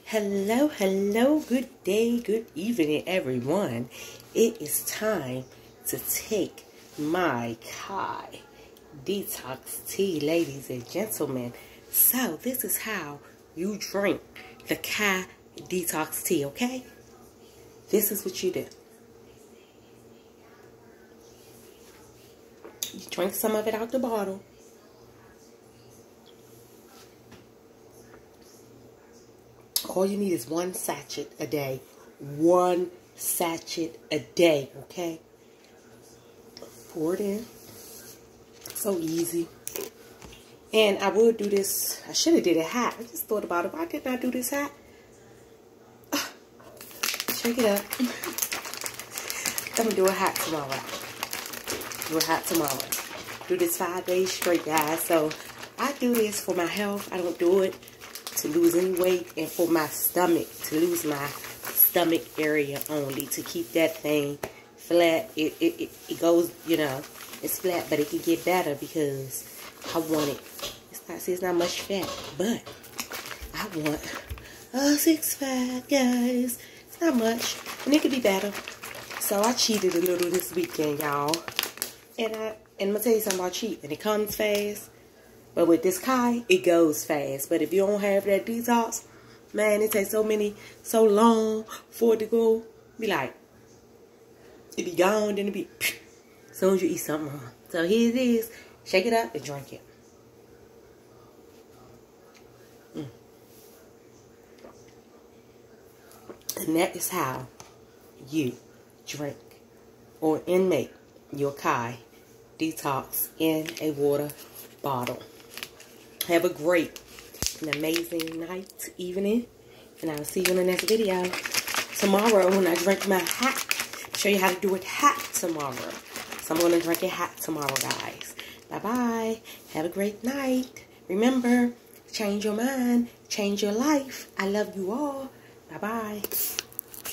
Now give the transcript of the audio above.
Hello, hello, good day, good evening, everyone. It is time to take my Kai detox tea, ladies and gentlemen. So, this is how you drink the Kai detox tea, okay? This is what you do. You drink some of it out the bottle. All you need is one sachet a day. One sachet a day, okay? Pour it in. So easy. And I will do this. I should have did it hot. I just thought about it. Why didn't I do this hot? Shake it up. I'm going to do it hot tomorrow. Do it hot tomorrow. Do this 5 days straight, guys. So I do this for my health. I don't do it to lose any weight, and for my stomach, to lose my stomach area only, to keep that thing flat. It goes, you know, it's flat, but it can get better because I want it. It's not much fat, but I want a six-pack, guys. It's not much, and it could be better. So I cheated a little this weekend, y'all. And I'm gonna tell you something about cheating. It comes fast. But with this Kai, it goes fast. But if you don't have that detox, man, it takes so long for it to go. Be like, it be gone, then it be as soon as you eat something wrong. So here it is. Shake it up and drink it. And that is how you drink or make your Kai detox in a water bottle. Have a great and amazing night, evening, and I will see you in the next video tomorrow when I drink my hot. Show you how to do it hot tomorrow. So I'm going to drink it hot tomorrow, guys. Bye-bye. Have a great night. Remember, change your mind, change your life. I love you all. Bye-bye.